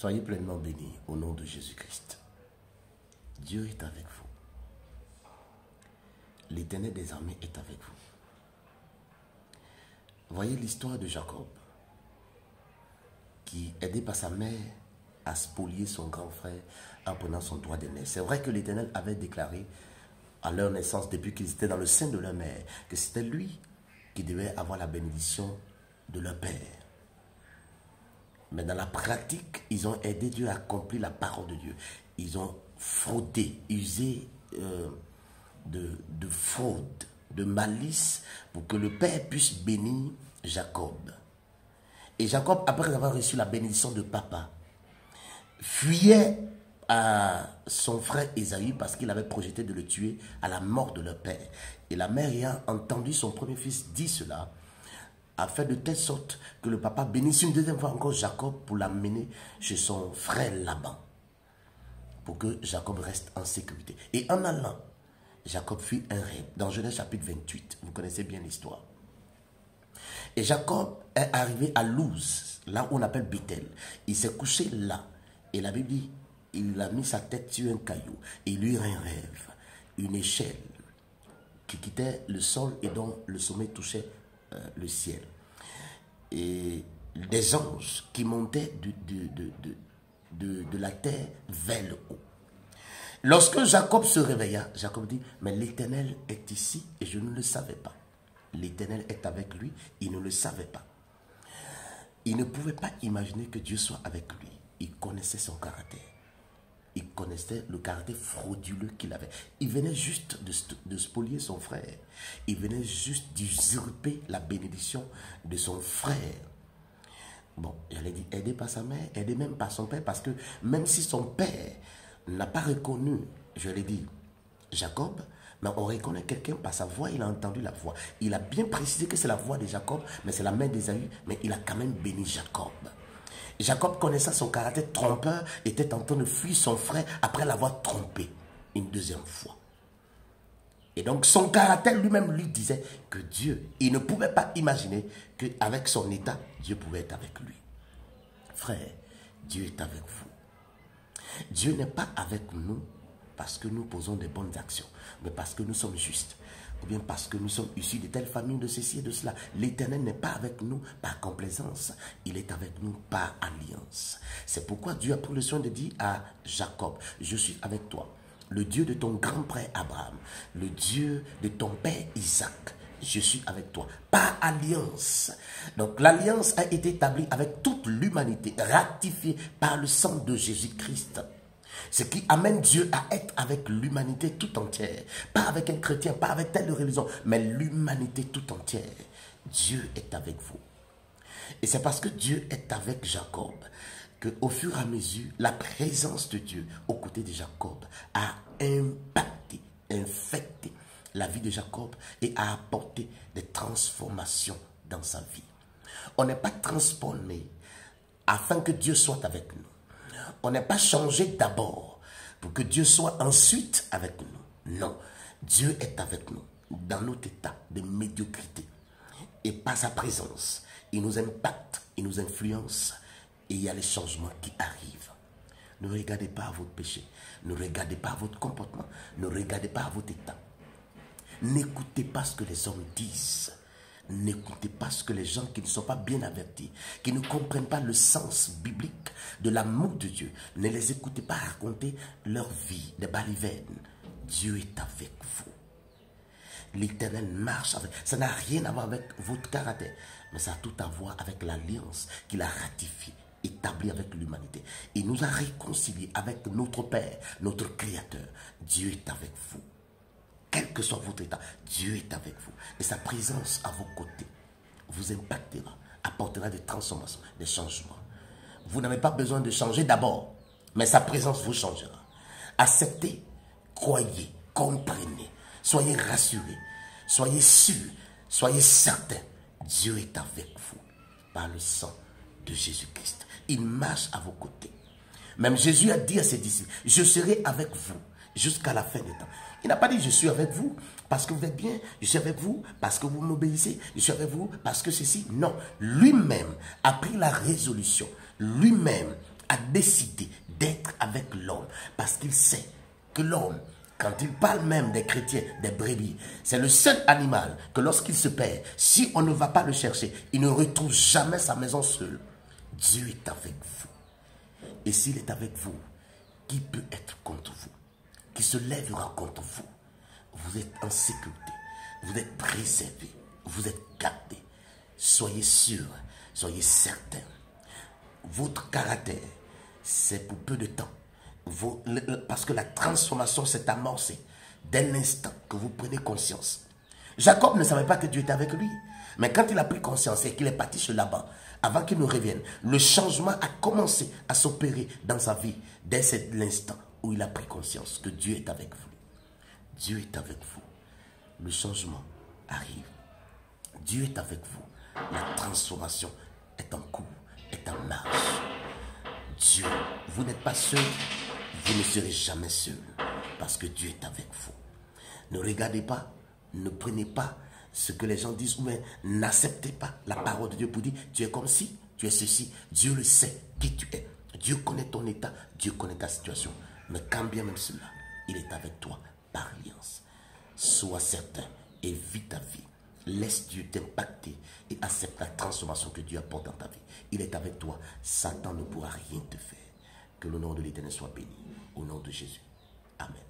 Soyez pleinement bénis au nom de Jésus-Christ. Dieu est avec vous. L'Éternel des armées est avec vous. Voyez l'histoire de Jacob, qui, aidé par sa mère, a spolié son grand frère en prenant son droit d'aîné. C'est vrai que l'Éternel avait déclaré à leur naissance, depuis qu'ils étaient dans le sein de leur mère, que c'était lui qui devait avoir la bénédiction de leur père. Mais dans la pratique, ils ont aidé Dieu à accomplir la parole de Dieu. Ils ont fraudé, usé de fraude, de malice, pour que le Père puisse bénir Jacob. Et Jacob, après avoir reçu la bénédiction de papa, fuyait à son frère Ésaü parce qu'il avait projeté de le tuer à la mort de leur père. Et la mère ayant entendu son premier fils dire cela, a fait de telle sorte que le papa bénisse une deuxième fois encore Jacob pour l'amener chez son frère Laban, pour que Jacob reste en sécurité. Et en allant, Jacob fit un rêve. Dans Genèse chapitre 28, vous connaissez bien l'histoire. Et Jacob est arrivé à Luz, là où on appelle Bethel. Il s'est couché là. Et la Bible dit, il a mis sa tête sur un caillou. Et il lui eut un rêve, une échelle qui quittait le sol et dont le sommet touchait le ciel. Et des anges qui montaient de la terre vers le haut. Lorsque Jacob se réveilla, Jacob dit, mais l'Éternel est ici et je ne le savais pas. L'Éternel est avec lui, il ne le savait pas. Il ne pouvait pas imaginer que Dieu soit avec lui. Il connaissait son caractère. Il connaissait le caractère frauduleux qu'il avait. Il venait juste de spolier son frère. Il venait juste d'usurper la bénédiction de son frère. Bon, j'allais dire, aidé par sa mère, aidé même par son père, parce que même si son père n'a pas reconnu, je l'ai dit, Jacob, mais on reconnaît quelqu'un par sa voix, il a entendu la voix. Il a bien précisé que c'est la voix de Jacob, mais c'est la main d'Ésaü, mais il a quand même béni Jacob. Jacob, connaissant son caractère trompeur, était en train de fuir son frère après l'avoir trompé une deuxième fois. Et donc son caractère lui-même lui disait que Dieu, il ne pouvait pas imaginer qu'avec son état, Dieu pouvait être avec lui. Frère, Dieu est avec vous. Dieu n'est pas avec nous parce que nous posons des bonnes actions, mais parce que nous sommes justes. Ou bien parce que nous sommes issus de telle famille, de ceci et de cela. L'Éternel n'est pas avec nous par complaisance. Il est avec nous par alliance. C'est pourquoi Dieu a pris le soin de dire à Jacob, je suis avec toi. Le Dieu de ton grand-père Abraham, le Dieu de ton père Isaac, je suis avec toi. Par alliance. Donc l'alliance a été établie avec toute l'humanité, ratifiée par le sang de Jésus-Christ. Ce qui amène Dieu à être avec l'humanité tout entière. Pas avec un chrétien, pas avec telle religion, mais l'humanité tout entière. Dieu est avec vous. Et c'est parce que Dieu est avec Jacob qu'au fur et à mesure, la présence de Dieu aux côtés de Jacob a impacté, infecté la vie de Jacob et a apporté des transformations dans sa vie. On n'est pas transformé afin que Dieu soit avec nous. On n'est pas changé d'abord pour que Dieu soit ensuite avec nous. Non, Dieu est avec nous dans notre état de médiocrité. Et par sa présence, il nous impacte, il nous influence et il y a les changements qui arrivent. Ne regardez pas à votre péché, ne regardez pas à votre comportement, ne regardez pas à votre état. N'écoutez pas ce que les hommes disent. N'écoutez pas ce que les gens qui ne sont pas bien avertis, qui ne comprennent pas le sens biblique de l'amour de Dieu, ne les écoutez pas raconter leur vie, des balivernes. Dieu est avec vous. L'Éternel marche avec. Ça n'a rien à voir avec votre caractère, mais ça a tout à voir avec l'alliance qu'il a ratifiée, établie avec l'humanité. Il nous a réconciliés avec notre Père, notre Créateur. Dieu est avec vous. Quel que soit votre état, Dieu est avec vous. Et sa présence à vos côtés vous impactera, apportera des transformations, des changements. Vous n'avez pas besoin de changer d'abord, mais sa présence vous changera. Acceptez, croyez, comprenez, soyez rassurés, soyez sûrs, soyez certains. Dieu est avec vous par le sang de Jésus-Christ. Il marche à vos côtés. Même Jésus a dit à ses disciples, je serai avec vous jusqu'à la fin des temps. Il n'a pas dit je suis avec vous parce que vous êtes bien, je suis avec vous parce que vous m'obéissez, je suis avec vous parce que ceci. Non, lui-même a pris la résolution, lui-même a décidé d'être avec l'homme parce qu'il sait que l'homme, quand il parle même des chrétiens, des brebis, c'est le seul animal que lorsqu'il se perd, si on ne va pas le chercher, il ne retrouve jamais sa maison seule. Dieu est avec vous. Et s'il est avec vous, qui peut être contre vous? Qui se lèvera contre vous? Vous êtes en sécurité, vous êtes préservés, vous êtes gardés. Soyez sûrs, soyez certains. Votre caractère, c'est pour peu de temps. Parce que la transformation s'est amorcée dès l'instant que vous prenez conscience. Jacob ne savait pas que Dieu était avec lui. Mais quand il a pris conscience et qu'il est parti sur Laban, avant qu'il ne revienne, le changement a commencé à s'opérer dans sa vie dès l'instant où il a pris conscience que Dieu est avec vous. Dieu est avec vous. Le changement arrive. Dieu est avec vous. La transformation est en cours, est en marche. Dieu, vous n'êtes pas seul, vous ne serez jamais seul, parce que Dieu est avec vous. Ne regardez pas, ne prenez pas ce que les gens disent, ou bien n'acceptez pas la parole de Dieu pour dire, tu es comme ci, tu es ceci. Dieu le sait, qui tu es. Dieu connaît ton état, Dieu connaît ta situation. Mais quand bien même cela, il est avec toi par alliance. Sois certain et vis ta vie. Laisse Dieu t'impacter et accepte la transformation que Dieu apporte dans ta vie. Il est avec toi. Satan ne pourra rien te faire. Que le nom de l'Éternel soit béni. Au nom de Jésus. Amen.